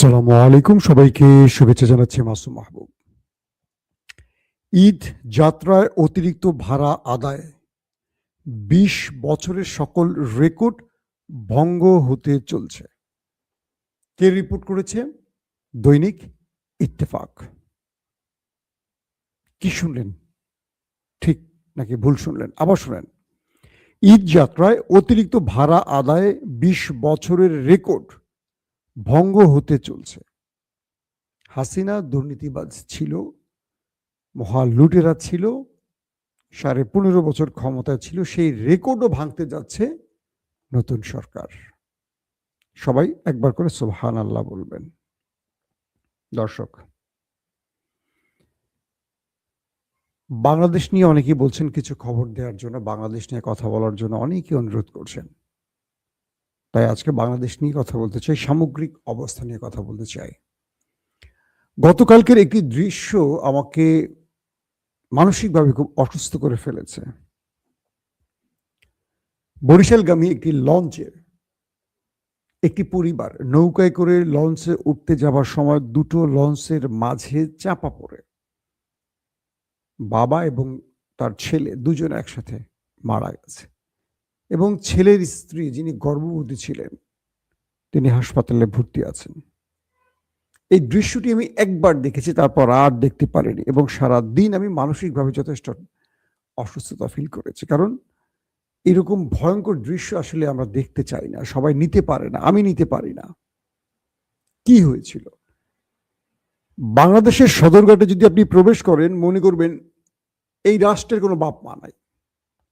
আসসালামু আলাইকুম, সবাইকে শুভেচ্ছা জানাচ্ছি মাসুম মাহবুব। ঈদ যাত্রায় অতিরিক্ত ভাড়া আদায় ২০ বছরের সকল রেকর্ড ভঙ্গ হতে চলছে। কে রিপোর্ট করেছে? দৈনিক ইত্তেফাক। কি শুনলেন? ঠিক নাকি ভুল শুনলেন? আবার শোনেন। ঈদ যাত্রায় অতিরিক্ত ভাড়া আদায়ে ২০ বছরের রেকর্ড ভঙ্গ হতে চলছে। হাসিনা দুর্নীতিবাজ ছিল, মহা লুটেরা ছিল, ১৫.৫ বছর ক্ষমতায় ছিল, সেই রেকর্ডও ভাঙতে যাচ্ছে নতুন সরকার। সবাই একবার করে সুবহানাল্লাহ বলবেন। দর্শক, বাংলাদেশ নিয়ে অনেকেই বলছেন কিছু খবর দেওয়ার জন্য, বাংলাদেশ নিয়ে কথা বলার জন্য অনেকেই অনুরোধ করছেন। তাই আজকে বাংলাদেশ নিয়ে কথা বলতে চাই, সামগ্রিক অবস্থা নিয়ে কথা বলতে চাই। গতকালকের একটি দৃশ্য আমাকে মানসিকভাবে খুব অসুস্থ করে ফেলেছে। বরিশালগামী একটি লঞ্চে একটি পরিবার নৌকায় করে লঞ্চে উঠতে যাবার সময় দুটো লঞ্চের মাঝে চাপা পড়ে বাবা এবং তার ছেলে দুজন একসাথে মারা গেছে, এবং ছেলের স্ত্রী যিনি গর্ভবতী ছিলেন তিনি হাসপাতালে ভর্তি আছেন। এই দৃশ্যটি আমি একবার দেখেছি, তারপর আর দেখতে পারিনি, এবং সারা দিন আমি মানসিকভাবে যথেষ্ট অসুস্থতা ফিল করেছি। কারণ এরকম ভয়ঙ্কর দৃশ্য আসলে আমরা দেখতে চাই না, সবাই নিতে পারে না, আমি নিতে পারি না। কি হয়েছিল? বাংলাদেশের সদরঘাটে যদি আপনি প্রবেশ করেন, মনে করবেন এই রাষ্ট্রের কোনো বাপ মা নাই,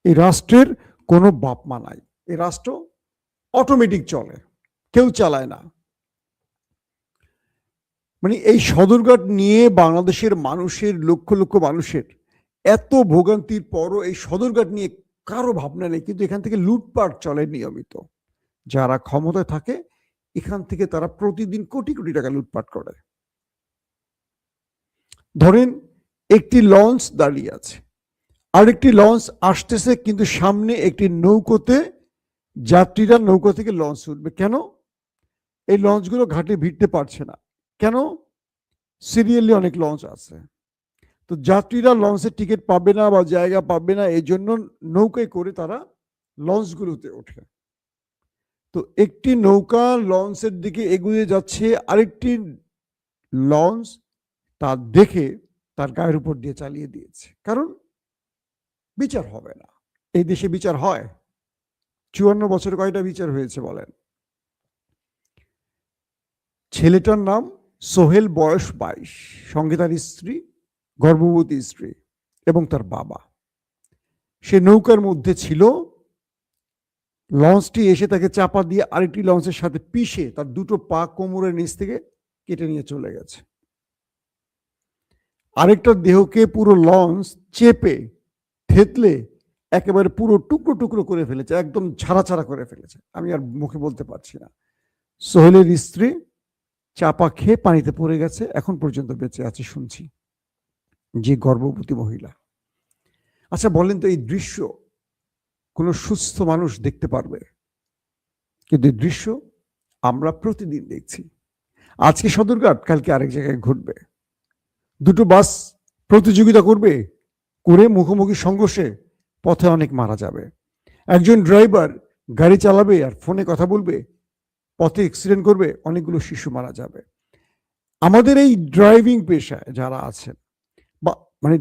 এই রাষ্ট্রের কোনো বাপ মা নাই, এই রাষ্ট্র অটোমেটিক চলে, কেউ চালায় না। মানে এই সদরঘাট নিয়ে বাংলাদেশের মানুষের, লক্ষ লক্ষ মানুষের এত ভোগান্তির পরও এই সদরঘাট নিয়ে কারো ভাবনা নেই, কিন্তু এখান থেকে লুটপাট চলে নিয়মিত। যারা ক্ষমতায় থাকে এখান থেকে তারা প্রতিদিন কোটি কোটি টাকা লুটপাট করে। ধরেন একটি লঞ্চ দাঁড়িয়ে আছে, আরেকটি লঞ্চ আসতেছে, কিন্তু সামনে একটি নৌকোতে যাত্রীরা নৌকো থেকে লঞ্চ উঠবে। কেন? এই লঞ্চগুলো ঘাটে ভিড়তে পারছে না। কেন? সিরিয়ালি অনেক লঞ্চ আছে, তো যাত্রীরা লঞ্চের টিকিট পাবে না বা জায়গা পাবে না, এই জন্য নৌকায় করে তারা লঞ্চগুলোতে ওঠে। তো একটি নৌকা লঞ্চের দিকে এগিয়ে যাচ্ছে, আরেকটি লঞ্চ তা দেখে তার গায়ের উপর দিয়ে চালিয়ে দিয়েছে। কারণ বিচার হবে না। এই দেশে বিচার হয়? ৫৪ বছরে কয়টা বিচার হয়েছে বলেন? ছেলেটার নাম সোহেল, বয়স ২২, সঙ্গে তার স্ত্রী, গর্ভবতী স্ত্রী এবং তার বাবা। সে নৌকার মধ্যে ছিল, লঞ্চটি এসে তাকে চাপা দিয়ে আরেকটি লঞ্চের সাথে পিষে তার দুটো পা কোমরের নিচ থেকে কেটে নিয়ে চলে গেছে। আরেকটা দেহকে পুরো লঞ্চ চেপে থেতলে একেবারে পুরো টুকরো টুকরো করে ফেলেছে, একদম ছাড়া ছাড়া করে ফেলেছে। আমি আর মুখে বলতে পারছি না। সোহেলের স্ত্রী চাপা খেয়ে পানিতে পড়ে গেছে, এখন পর্যন্ত বেঁচে আছে শুনছি, যে গর্ভবতী মহিলা। আচ্ছা বলেন তো, এই দৃশ্য কোনো সুস্থ মানুষ দেখতে পারবে? কিন্তু এই দৃশ্য আমরা প্রতিদিন দেখছি। আজকে সদরঘাট, কালকে আরেক জায়গায় ঘটবে। দুটো বাস প্রতিযোগিতা করবে, করে মুখোমুখি সংঘর্ষে পথে অনেক মারা যাবে। একজন ড্রাইভার গাড়ি চালাবে আর ফোনে কথা বলবে, পথে অ্যাক্সিডেন্ট করবে, অনেকগুলো শিশু মারা যাবে। আমাদের এই ড্রাইভিং পেশায় যারা আছেন, বা মানে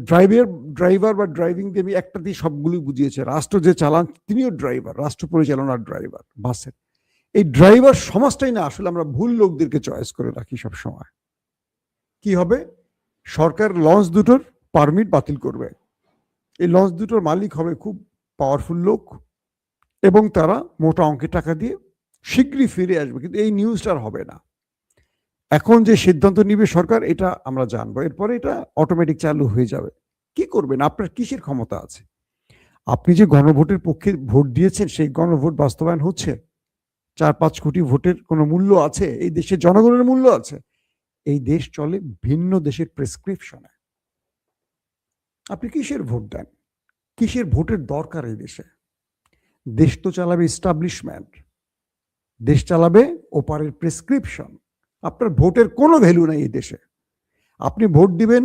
ড্রাইভার বা ড্রাইভিং দিয়ে একটা দিয়ে সবগুলোই বুঝিয়েছে, রাষ্ট্র যে চালান তিনিও ড্রাইভার, রাষ্ট্র পরিচালনার ড্রাইভার বাসের। এই ড্রাইভার সমাজটাই না আসলে আমরা ভুল লোকদেরকে চয়েস করে রাখি সব সময়। কি হবে? সরকার লঞ্চ দুটোর পারমিট বাতিল করবে। এই লঞ্চ দুটোর মালিক হবে খুব পাওয়ারফুল লোক, এবং তারা মোটা অঙ্কের টাকা দিয়ে শীঘ্রই ফিরে আসবে, কিন্তু এই নিউজটা আর হবে না। এখন যে সিদ্ধান্ত নিবে সরকার, এটা আমরা জানবো, এরপরে এটা অটোমেটিক চালু হয়ে যাবে। কি করবেন? আপনার কিসের ক্ষমতা আছে? আপনি যে গণভোটের পক্ষে ভোট দিয়েছেন, সেই গণভোট বাস্তবায়ন হচ্ছে? ৪-৫ কোটি ভোটের কোনো মূল্য আছে? এই দেশের জনগণের মূল্য আছে? এই দেশ চলে ভিন্ন দেশের প্রেসক্রিপশনে। আপনি কিসের ভোট দেন? কিসের ভোটের দরকার এই দেশে? দেশ তো চালাবে এস্টাবলিশমেন্ট, দেশ চালাবে ওপারের প্রেসক্রিপশন। আপনার ভোটের কোনো ভ্যালু নাই এই দেশে। আপনি ভোট দিবেন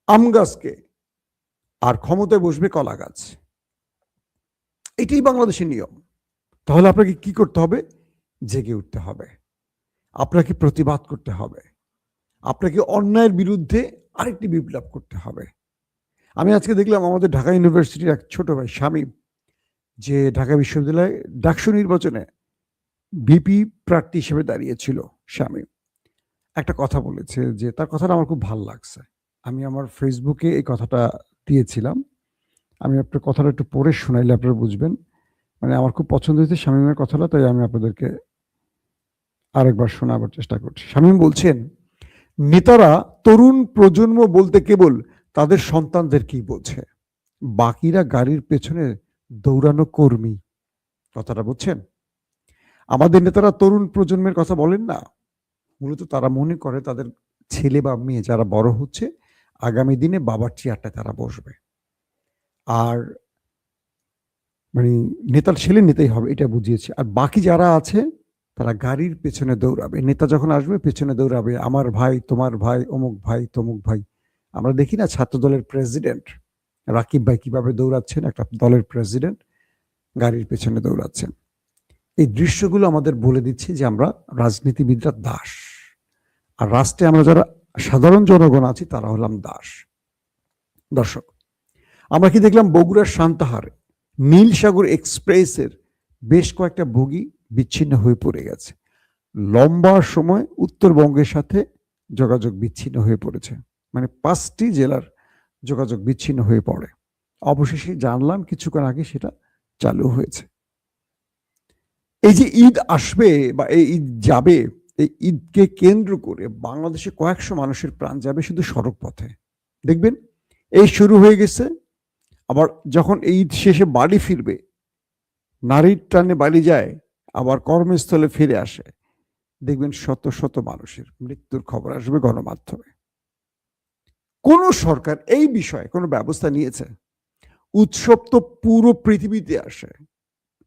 আম গাছকে, আর ক্ষমতায় বসবে কলা গাছ। এটাই বাংলাদেশের নিয়ম। তাহলে আপনাকে কি করতে হবে? জেগে উঠতে হবে, আপনাকে প্রতিবাদ করতে হবে, আপনাকে অন্যায়ের বিরুদ্ধে আরেকটি বিপ্লব করতে হবে। আমি আজকে দেখলাম আমাদের ঢাকা ইউনিভার্সিটির এক ছোট ভাই শামীম, যে ঢাকা বিশ্ববিদ্যালয়ে ডাকসু নির্বাচনে ভিপি প্রার্থী হিসেবে দাঁড়িয়েছিল। শামীম একটা কথা বলেছে, যে তার কথাটা আমার খুব ভালো লাগছে। আমি আমার ফেসবুকে এই কথাটা দিয়েছিলাম। আমি আপনার কথাটা একটু পড়ে শোনাইলে আপনারা বুঝবেন। মানে আমার খুব পছন্দ হয়েছে শামীমের কথাটা, তাই আমি আপনাদেরকে আরেকবার শোনাবার চেষ্টা করছি। শামীম বলছেন, নেতারা তরুণ প্রজন্ম বলতে কেবল তাদের সন্তানদেরকেই বোঝে, বাকিরা গাড়ির পেছনে দৌড়ানো কর্মী। কথাটা বুঝছেন? আমাদের নেতারা তরুণ প্রজন্মের কথা বলেন না, মূলত তারা মনে করে তাদের ছেলে বা মেয়ে যারা বড় হচ্ছে, আগামী দিনে বাবার চেয়ারটায় তারা বসবে, আর মানে নেতার ছেলে নেতাই হবে, এটা বুঝিয়েছে। আর বাকি যারা আছে তারা গাড়ির পেছনে দৌড়াবে, নেতা যখন আসবে পেছনে দৌড়াবে, আমার ভাই, তোমার ভাই, অমুক ভাই, তমুক ভাই। আমরা দেখি না ছাত্র দলের প্রেসিডেন্ট রাকিব ভাই কিভাবে দৌড়াচ্ছেন, একটা দলের প্রেসিডেন্ট গাড়ির পেছনে দৌড়াচ্ছেন। এই দৃশ্যগুলো আমাদের বলে দিচ্ছে যে আমরা রাজনীতিবিদরা দাস, আর রাষ্ট্রে আমরা যারা সাধারণ জনগণ আছি তারা হলাম দাস। দর্শক, আমরা কি দেখলাম? বগুড়ার সান্তাহারে নীলসাগর এক্সপ্রেসের বেশ কয়েকটা বগি বিচ্ছিন্ন হয়ে পড়ে গেছে। লম্বা সময় উত্তরবঙ্গের সাথে যোগাযোগ বিচ্ছিন্ন হয়ে পড়েছে, মানে 5টি জেলার যোগাযোগ বিচ্ছিন্ন হয়ে পড়ে। অবশেষে জানলাম কিছুক্ষণ আগে সেটা চালু হয়েছে। এই যে ঈদ আসবে বা এই ঈদ যাবে, এই ঈদকে কেন্দ্র করে বাংলাদেশে কয়েকশো মানুষের প্রাণ যাবে শুধু সড়ক পথে। দেখবেন এই শুরু হয়ে গেছে। আবার যখন এই ঈদ শেষে বাড়ি ফিরবে, নারীর টানে বাড়ি যায়, আবার কর্মস্থলে ফিরে আসে, দেখবেন শত শত মানুষের মৃত্যুর খবর আসবে গণমাধ্যমে। কোন সরকার এই বিষয়ে কোনো ব্যবস্থা নিয়েছে? উৎসব তো পুরো পৃথিবীতে আসে,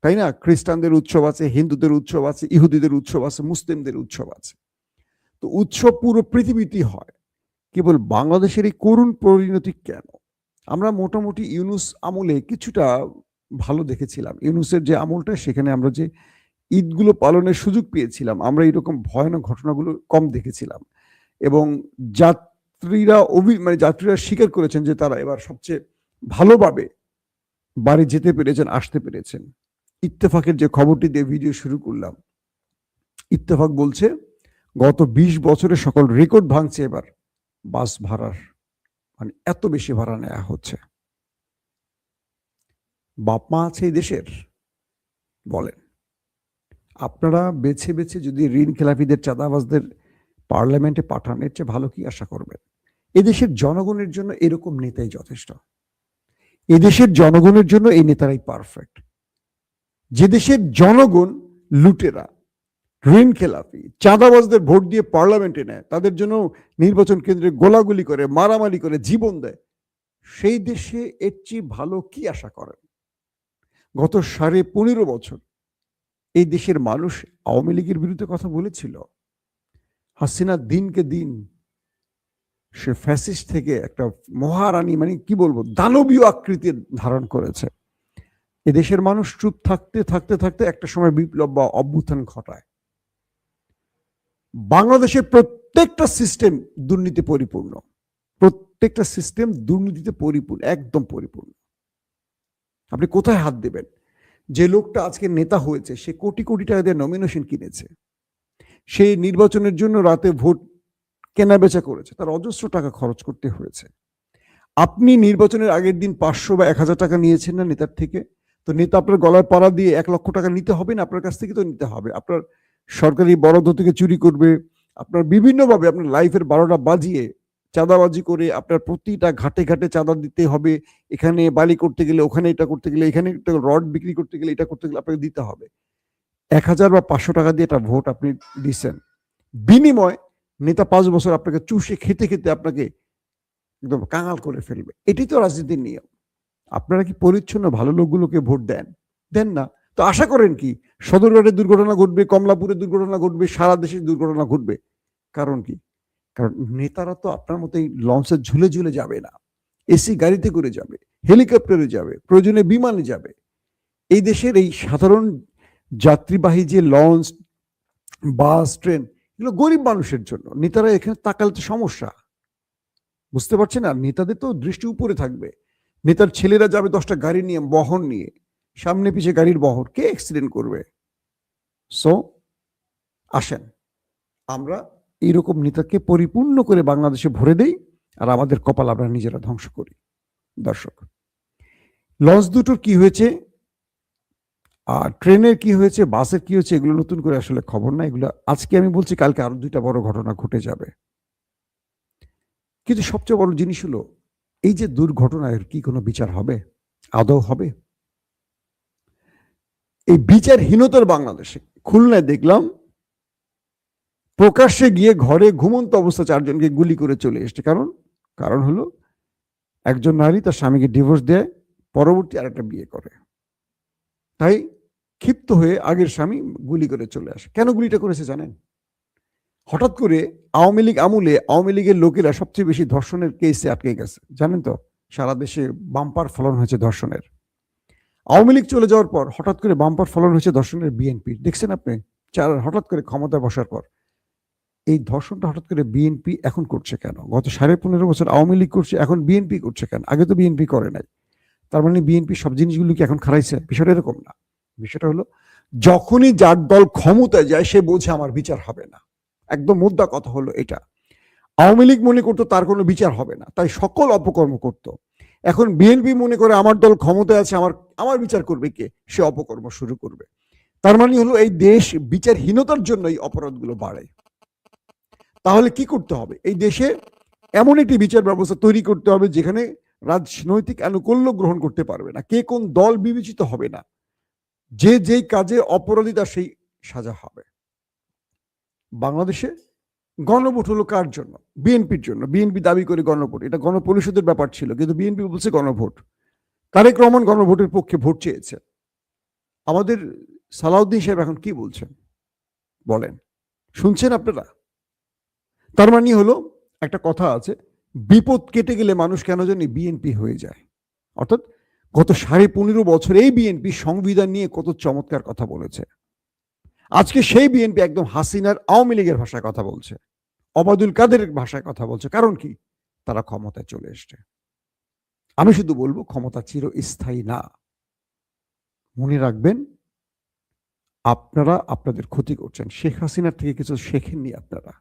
তাই না? খ্রিস্টানদের উৎসব আছে, হিন্দুদের উৎসব আছে, ইহুদিদের উৎসব আছে, মুসলিমদের উৎসব আছে। তো উৎসব পুরো পৃথিবীতেই হয়, কেবল বাংলাদেশের এই করুণ পরিণতি কেন? আমরা মোটামুটি ইউনুস আমলে কিছুটা ভালো দেখেছিলাম। ইউনুসের যে আমলটা, সেখানে আমরা যে ঈদগুলো পালনের সুযোগ পেয়েছিলাম, আমরা এরকম ভয়ানক ঘটনাগুলো কম দেখেছিলাম। এবং যাত্রীরা স্বীকার করেছেন যে তারা এবার সবচেয়ে ভালোভাবে বাড়ি যেতে পেরেছেন, আসতে পেরেছেন। ইত্তেফাকের যে খবরটি দিয়ে ভিডিও শুরু করলাম, ইত্তেফাক বলছে গত 20 বছরে সকল রেকর্ড ভাঙছে এবার বাস ভাড়ার, মানে এত বেশি ভাড়া নেওয়া হচ্ছে। বাপ মা আছে এই দেশের? বলেন। আপনারা বেছে বেছে যদি ঋণ খেলাপিদের, চাঁদাবাজদের পার্লামেন্টে পাঠান, এর চেয়ে ভালো কি আশা করবেন? এদেশের জনগণের জন্য এরকম নেতাই যথেষ্ট। এদেশের জনগণের জন্য এই নেতারাই পারফেক্ট। যে দেশের জনগণ লুটেরা, ঋণ খেলাপি, চাঁদাবাজদের ভোট দিয়ে পার্লামেন্টে নেয়, তাদের জন্য নির্বাচন কেন্দ্রে গোলাগুলি করে, মারামারি করে, জীবন দেয়, সেই দেশে এর চেয়ে ভালো কি আশা করেন? গত 15.5 বছর এই দেশের মানুষ আওয়ামী লীগের বিরুদ্ধে কথা বলেছিল। হাসিনা দিনকে দিন সে ফ্যাসিস্ট থেকে একটা মহারানী, মানে কি বলবো, দানবীয় আকৃতি ধারণ করেছে। এদেশের মানুষ চুপ থাকতে থাকতে থাকতে একটা সময় বিপ্লব বা অভ্যুত্থান ঘটায়। বাংলাদেশের প্রত্যেকটা সিস্টেম দুর্নীতি পরিপূর্ণ, প্রত্যেকটা সিস্টেম দুর্নীতিতে পরিপূর্ণ, একদম পরিপূর্ণ। আপনি কোথায় হাত দেবেন? যে লোকটা আজকে নেতা হয়েছে, সে কোটি কোটি টাকা দিয়ে নমিনেশন কিনেছে, সে নির্বাচনের জন্য রাতে ভোট কেনা বেচা করেছে, তার অজস্র টাকা খরচ করতে হয়েছে। আপনি নির্বাচনের আগের দিন 500 বা 1000 টাকা নিয়েছেন না নেতার থেকে? তো নেতা আপনার গলায় পাড়া দিয়ে 1 লক্ষ টাকা নিতে হবে না? আপনার কাছ থেকে তো নিতে হবে। আপনার সরকারি বরাদ্দ থেকে চুরি করবে, আপনার বিভিন্নভাবে আপনার লাইফের 12টা বাজিয়ে চাঁদাবাজি করে আপনার প্রতিটা ঘাটে ঘাটে চাঁদা দিতে হবে। এখানে বালি করতে গেলে, ওখানে এটা করতে গেলে, এখানে রড বিক্রি করতে গেলে, এটা করতে গেলে আপনাকে দিতে হবে। 1000 বা 500 টাকা দিয়ে একটা ভোট আপনি দিচ্ছেন, বিনিময় নেতা 5 বছর আপনাকে চুষে খেতে খেতে আপনাকে একদম কাঙাল করে ফেলবে। এটি তো রাজনীতির নিয়ম। আপনারা কি পরিচ্ছন্ন ভালো লোকগুলোকে ভোট দেন? দেন না। তো আশা করেন কি সদরঘাটে দুর্ঘটনা ঘটবে, কমলাপুরে দুর্ঘটনা ঘটবে, সারা দেশে দুর্ঘটনা ঘটবে? কারণ কি? কারণ নেতারা তো আপনার মতো এই লঞ্চে ঝুলে ঝুলে যাবে না, এসি গাড়িতে করে যাবে, হেলিকপ্টারে যাবে, প্রয়োজনে বিমানে যাবে। এই দেশের এই সাধারণ যাত্রীবাহী যে লঞ্চ, বাস, ট্রেন, এগুলো গরিব মানুষের জন্য। নেতারা এখানে তাকালে তো সমস্যা, বুঝতে পারছেন? আর নেতাদের তো দৃষ্টি উপরে থাকবে। নেতার ছেলেরা যাবে 10টা গাড়ি নিয়ে, বহর নিয়ে, সামনে পিছে গাড়ির বহর, কে অ্যাক্সিডেন্ট করবে? সো আসেন আমরা এইরকম নেতাকে পরিপূর্ণ করে বাংলাদেশে ভরে দেই, আর আমাদের কপাল আমরা নিজেরা ধ্বংস করি। দর্শক, লঞ্চ দুটোর কি হয়েছে, আর ট্রেনের কি হয়েছে, বাসের কি হয়েছে, এগুলো নতুন করে আসলে খবর না। এগুলো আজকে আমি বলছি, কালকে আরো 2টা বড় ঘটনা ঘটে যাবে। কিন্তু সবচেয়ে বড় জিনিস হলো, এই যে দুর্ঘটনার কি কোনো বিচার হবে? আদৌ হবে? এই বিচারহীনতার বাংলাদেশে খুলনায় দেখলাম প্রকাশ্যে গিয়ে ঘরে ঘুমন্ত অবস্থা 4জনকে গুলি করে চলে এসছে। কারণ হলো একজন নারী তার স্বামীকে ডিভোর্স দেয়, পরবর্তী আরেকটা বিয়ে করে। তাই ক্ষিপ্ত হয়ে আগের স্বামী গুলি করে চলে আসে। কেন গুলিটা করেছে জানেন? হঠাৎ করে আওয়ামী লীগ আমলে আওয়ামী লীগের লোকেরা সবচেয়ে বেশি ধর্ষণের কেসে আটকে গেছে, জানেন তো? সারা দেশে বাম্পার ফলন হয়েছে ধর্ষণের। আওয়ামী লীগ চলে যাওয়ার পর হঠাৎ করে বাম্পার ফলন হয়েছে ধর্ষণের বিএনপি। দেখছেন আপনি? হঠাৎ করে ক্ষমতায় বসার পর এই ধর্ষণটা হঠাৎ করে বিএনপি এখন করছে কেন? গত 15.5 বছর আওয়ামী লীগ করছে, এখন বিএনপি করছে কেন? আগে তো বিএনপি করে নাই। তার মানে বিএনপি সব জিনিসগুলো কি এখন খারাইছে? বিষয়টা এরকম না। বিষয়টা হলো, যখনই যার দল ক্ষমতায় যায় সে বোঝে আমার বিচার হবে না। একদম মুদ্রা কথা হলো এটা। আওয়ামী লীগ মনে করতো তার কোনো বিচার হবে না, তাই সকল অপকর্ম করত। এখন বিএনপি মনে করে আমার দল ক্ষমতায় আছে, আমার বিচার করবে কে? সে অপকর্ম শুরু করবে। তার মানে হলো এই দেশ বিচারহীনতার জন্য এই অপরাধগুলো বাড়ে। তাহলে কি করতে হবে? এই দেশে এমন একটি বিচার ব্যবস্থা তৈরি করতে হবে যেখানে রাজনৈতিক আনুকূল্য গ্রহণ করতে পারবে না, কে কোন দল বিবেচিত হবে না, যে যেই কাজে অপরাধী তার সেই সাজা হবে। বাংলাদেশে গণভোট হলো কার জন্য? বিএনপির জন্য। বিএনপি দাবি করে গণভোট, এটা গণপরিষদের ব্যাপার ছিল, কিন্তু বিএনপি বলছে গণভোট। তারেক রহমান গণভোটের পক্ষে ভোট চেয়েছে। আমাদের সালাউদ্দিন সাহেব এখন কি বলছেন বলেন, শুনছেন আপনারা? তার মানে হলো, একটা কথা আছে, বিপদ কেটে গেলে মানুষ কেন জানি বিএনপি হয়ে যায়। অর্থাৎ গত 15.5 বছর এই বিএনপি সংবিধান নিয়ে কত চমৎকার কথা বলেছে। আজকে সেই বিএনপি একদম হাসিনার আওয়ামী লীগের ভাষায় কথা বলছে, ওবায়দুল কাদেরের ভাষায় কথা বলছে। কারণ কি? তারা ক্ষমতায় চলে এসছে। আমি শুধু বলবো, ক্ষমতা চিরস্থায়ী না। মনে রাখবেন, আপনারা আপনাদের ক্ষতি করছেন। শেখ হাসিনার থেকে কিছু শেখেননি আপনারা,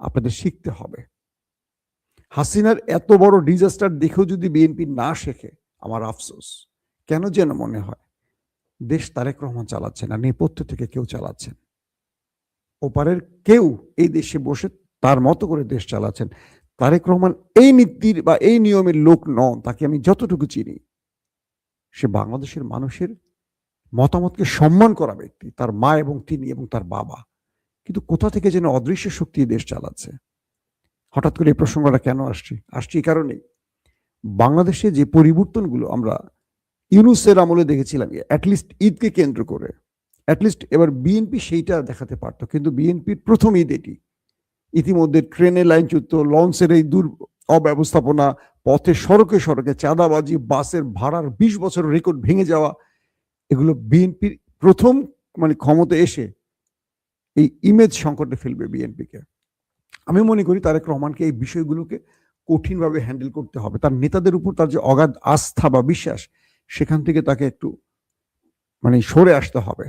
আপনাদের শিখতে হবে। হাসিনার এত বড় ডিজাস্টার দেখেও যদি বিএনপি না শেখে, আমার আফসোস। কেন যেন মনে হয় দেশ তারেক রহমান চালাচ্ছে না, নেপথ্য থেকে কেউ চালাচ্ছেন। ওপারের কেউ এই দেশে বসে তার মতো করে দেশ চালাচ্ছেন। তারেক রহমান এই নীতির বা এই নিয়মের লোক নন। তাকে আমি যতটুকু চিনি, সে বাংলাদেশের মানুষের মতামতকে সম্মান করা ব্যক্তি, তার মা এবং তিনি এবং তার বাবা। কিন্তু কোথা থেকে যেন অদৃশ্য শক্তি দেশ চালাচ্ছে। হঠাৎ করে এই প্রসঙ্গটা কেন আসছি এই কারণেই, বাংলাদেশে যে পরিবর্তনগুলো আমরা ইউনূসের আমলে দেখেছিলাম, অ্যাটলিস্ট ঈদকে কেন্দ্র করে, অ্যাটলিস্ট এবার বিএনপি সেইটা দেখাতে পারতো, কিন্তু বিএনপির প্রথম ঈদ এটি। ইতিমধ্যে ট্রেনে লাইনচ্যুত, লঞ্চের এই অব্যবস্থাপনা, পথে সড়কে সড়কে চাঁদাবাজি, বাসের ভাড়ার 20 বছরের রেকর্ড ভেঙে যাওয়া, এগুলো বিএনপির প্রথম ক্ষমতা এসে এই ইমেজ সংকটে ফেলবে বিএনপিকে। আমি মনে করি তারেক রহমানকে এই বিষয়গুলোকে কঠিনভাবে হ্যান্ডেল করতে হবে। তার নেতাদের উপর তার যে অগাধ আস্থা বা বিশ্বাস, সেখান থেকে তাকে একটু সরে আসতে হবে।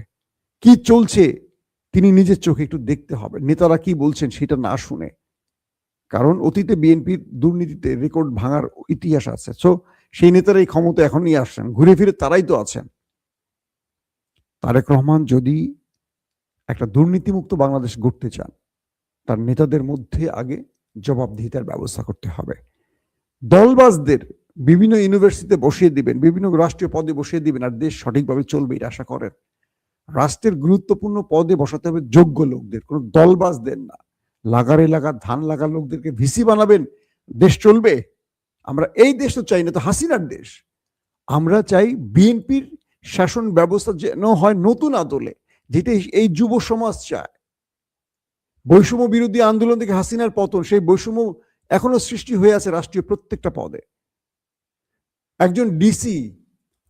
কি চলছে তিনি নিজের চোখে একটু দেখতে হবে, নেতারা কি বলছেন সেটা না শুনে। কারণ অতীতে বিএনপির দুর্নীতিতে রেকর্ড ভাঙার ইতিহাস আছে। সো সেই নেতারা এই ক্ষমতা এখন নিয়ে আসছেন, ঘুরে ফিরে তারাই তো আছেন। তারেক রহমান যদি একটা দুর্নীতিমুক্ত বাংলাদেশ গড়তে চান, তার নেতাদের মধ্যে আগে জবাবদিহিতার ব্যবস্থা করতে হবে। দলবাজদের বিভিন্ন ইউনিভার্সিটিতে বসিয়ে দিবেন, বিভিন্ন রাষ্ট্রীয় পদে বসিয়ে দিবেন, আর দেশ সঠিকভাবে চলবে এটা আশা করেন? রাষ্ট্রের গুরুত্বপূর্ণ পদে বসাতে হবে যোগ্য লোকদের, কোনো দলবাজদের না। লাগারে লাগা ধান লাগা লোকদেরকে ভিসি বানাবেন, দেশ চলবে? আমরা এই দেশ তো চাই না, তো হাসিনার দেশ। আমরা চাই বিএনপির শাসন ব্যবস্থা যেন হয় নতুন আদলে, যেটা এই যুব সমাজ চায়। বৈষম্য বিরোধী আন্দোলন থেকে হাসিনার পতন, সেই বৈষম্য এখনো সৃষ্টি হয়ে আছে রাষ্ট্রীয় প্রত্যেকটা পদে। একজন ডিসি,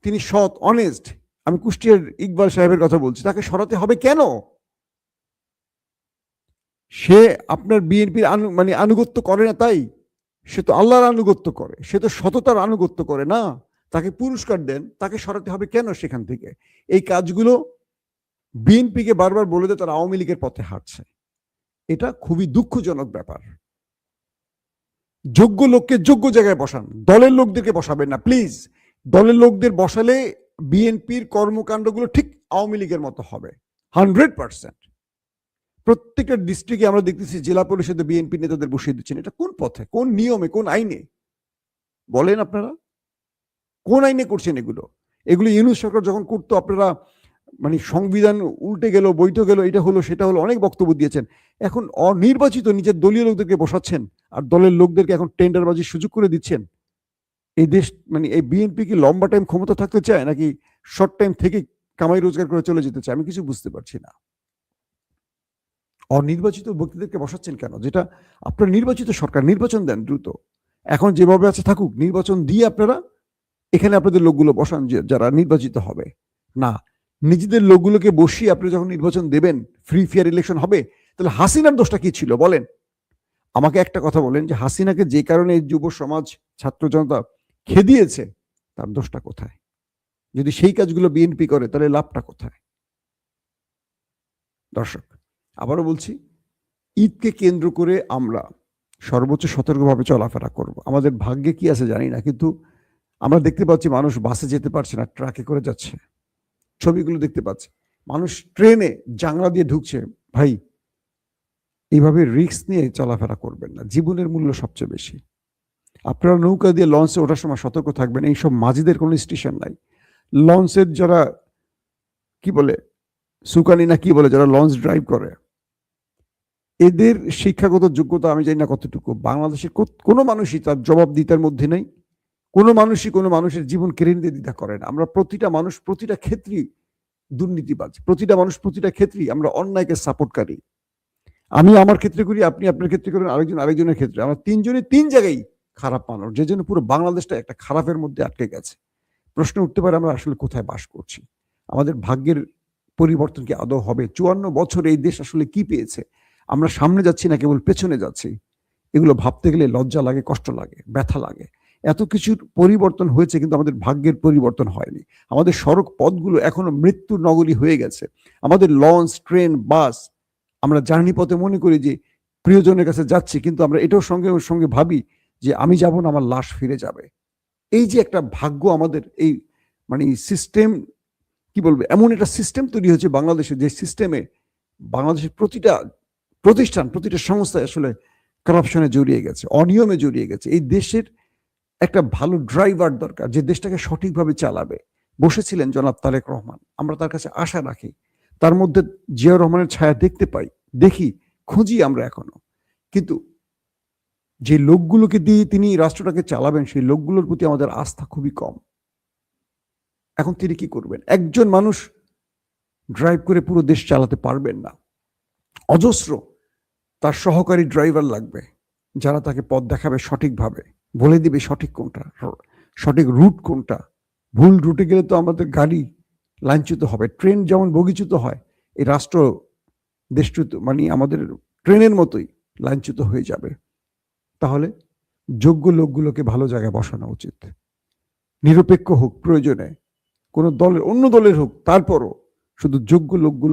তিনি সৎ, অনেস্ট, আমি কুষ্টিয়ার ইকবাল সাহেবের কথা বলছি, তাকে সরাতে হবে কেন? সে আপনার বিএনপির মানে আনুগত্য করে না তাই? সে তো আল্লাহর আনুগত্য করে, সে তো সততার আনুগত্য করে না। তাকে পুরস্কার দেন, তাকে সরাতে হবে কেন সেখান থেকে? এই কাজগুলো বিএনপিকে বারবার বলে দেয় তারা আওয়ামী লীগের পথে হাঁটছে। এটা খুবই দুঃখজনক ব্যাপার। যোগ্য লোককে যোগ্য জায়গায় বসান, দলের লোকদেরকে বসাবেন না প্লিজ। দলের লোকদের বসালে বিএনপির কর্মকাণ্ডগুলো ঠিক আওয়ামী লীগের মতো হবে 100%। প্রত্যেকটা ডিস্ট্রিক্টে আমরা দেখতেছি জেলা পরিষদে বিএনপি নেতাদের বসিয়ে দিচ্ছেন। এটা কোন পথে, কোন নিয়মে, কোন আইনে বলেন আপনারা? কোন আইনে করছেন এগুলো? এগুলো ইউনূস সরকার যখন করতো আপনারা মানে সংবিধান উল্টে গেল, বৈঠক গেল, এটা হলো সেটা হলো, অনেক বক্তব্য দিয়েছেন। এখন অনির্বাচিত নিজের দলীয় লোকদেরকে বসাচ্ছেন আর দলের লোকদেরকে এখন টেন্ডারবাজির সুযোগ করে দিচ্ছেন। এই দেশ মানে এই বিএনপি কি লম্বা টাইম ক্ষমতা থাকতে চায় নাকি শর্ট টাইম থেকে কামাই রোজগার করে চলে যেতে চায়? আমি কিছু বুঝতে পারছি না। অনির্বাচিত ব্যক্তিদেরকে বসাচ্ছেন কেন? যেটা আপনার নির্বাচিত সরকার, নির্বাচন দেন দ্রুত। এখন যেভাবে আছে থাকুক, নির্বাচন দিয়ে আপনারা এখানে আপনাদের লোকগুলো বসান যারা নির্বাচিত হবে। না, নিজেদের লোকগুলোকে বসিয়ে আপনি যখন নির্বাচন দেবেন, ফ্রি ফেয়ার ইলেকশন হবে, তাহলে হাসিনার দোষটা কি ছিল বলেন? আমাকে একটা কথা বলেন যে হাসিনাকে যে কারণে যুব সমাজ, ছাত্র জনতা খেদিয়েছে, তার দোষটা কোথায়? যদি সেই কাজগুলো বিএনপি করে তাহলে লাভটা কোথায়? দর্শক, আবারও বলছি, ঈদকে কেন্দ্র করে আমরা সর্বোচ্চ সতর্কভাবে চলাফেরা করব। আমাদের ভাগ্যে কি আছে জানি না, কিন্তু আমরা দেখতে পাচ্ছি মানুষ বাসে যেতে পারছে না, ট্রাকে করে যাচ্ছে। ছবিগুলো দেখতে পাচ্ছি, মানুষ ট্রেনে জানলা দিয়ে ঢুকছে। ভাই, এইভাবে রিস্ক নিয়ে চলাফেরা করবেন না, জীবনের মূল্য সবচেয়ে বেশি। আপনারা নৌকা দিয়ে লঞ্চে ওঠার সময় সতর্ক থাকবেন। এইসব মাঝিদের কোনো স্টেশন নাই। লঞ্চের যারা কি বলে সুকানি না কি বলে, যারা লঞ্চ ড্রাইভ করে, এদের শিক্ষাগত যোগ্যতা আমি জানি না কতটুকু। বাংলাদেশের কোনো মানুষই তার জবাবদিহিতার মধ্যে নেই। কোনো মানুষই কোনো মানুষের জীবন কেড়ে নিতে দ্বিধা করে না। আমরা প্রতিটা মানুষ প্রতিটা ক্ষেত্রেই দুর্নীতিবাজ, প্রতিটা মানুষ প্রতিটা ক্ষেত্রেই আমরা অন্যায়কে সাপোর্টকারী। আমি আমার ক্ষেত্রে করি, আপনি আপনার ক্ষেত্রে করেন, আরেকজন আরেকজনের ক্ষেত্রে। আমরা তিনজনে তিন জায়গায় খারাপ মানুষ, যে জন্য পুরো বাংলাদেশটা একটা খারাপের মধ্যে আটকে গেছে। প্রশ্ন উঠতে পারে আমরা আসলে কোথায় বাস করছি? আমাদের ভাগ্যের পরিবর্তন কি আদৌ হবে? 54 বছর এই দেশ আসলে কি পেয়েছে? আমরা সামনে যাচ্ছি না কেবল পেছনে যাচ্ছি? এগুলো ভাবতে গেলে লজ্জা লাগে, কষ্ট লাগে, ব্যথা লাগে। এত কিছুর পরিবর্তন হয়েছে কিন্তু আমাদের ভাগ্যের পরিবর্তন হয়নি। আমাদের সড়ক পথগুলো এখনো মৃত্যুর নগরী হয়ে গেছে। আমাদের লঞ্চ, ট্রেন, বাস, আমরা জার্নি পথে মনে করি যে প্রিয়জনের কাছে যাচ্ছি, কিন্তু আমরা এটাও সঙ্গে সঙ্গে ভাবি যে আমি যাব না, আমার লাশ ফিরে যাবে। এই যে একটা ভাগ্য আমাদের, এই মানে সিস্টেম কি বলবে, এমন একটা সিস্টেম তৈরি হয়েছে বাংলাদেশে, যে সিস্টেমে বাংলাদেশের প্রতিটা প্রতিষ্ঠান, প্রতিটা সংস্থা আসলে কারাপশনে জড়িয়ে গেছে, অনিয়মে জড়িয়ে গেছে। এই দেশের একটা ভালো ড্রাইভার দরকার, যে দেশটাকে সঠিকভাবে চালাবে। বসেছিলেন জনাব তারেক রহমান, আমরা তার কাছে আশা রাখি। তার মধ্যে জিয়াউর রহমানের ছায়া দেখতে পাই, দেখি, খুঁজি আমরা এখনো। কিন্তু যে লোকগুলোকে দিয়ে তিনি রাষ্ট্রটাকে চালাবেন, সেই লোকগুলোর প্রতি আমাদের আস্থা খুবই কম। এখন তিনি কি করবেন? একজন মানুষ ড্রাইভ করে পুরো দেশ চালাতে পারবেন না। অজস্র তার সহকারী ড্রাইভার লাগবে, যারা তাকে পথ দেখাবে সঠিকভাবে, বলে দিবে সঠিক কোনটা, সঠিক রুট কোনটা। ভুল রুটে গেলে তো আমাদের গাড়ি লাইনচ্যুত হবে। ট্রেন যেমন বগিচ্যুত হয়, এই রাষ্ট্র দেশচ্যুত মানে আমাদের ট্রেনের মতোই লাইনচ্যুত হয়ে যাবে। তাহলে যোগ্য লোকগুলোকে ভালো জায়গায় বসানো উচিত। নিরপেক্ষ হোক প্রয়োজনে, কোনো দলের, অন্য দলের হোক, তারপরও শুধু যোগ্য লোকগুলো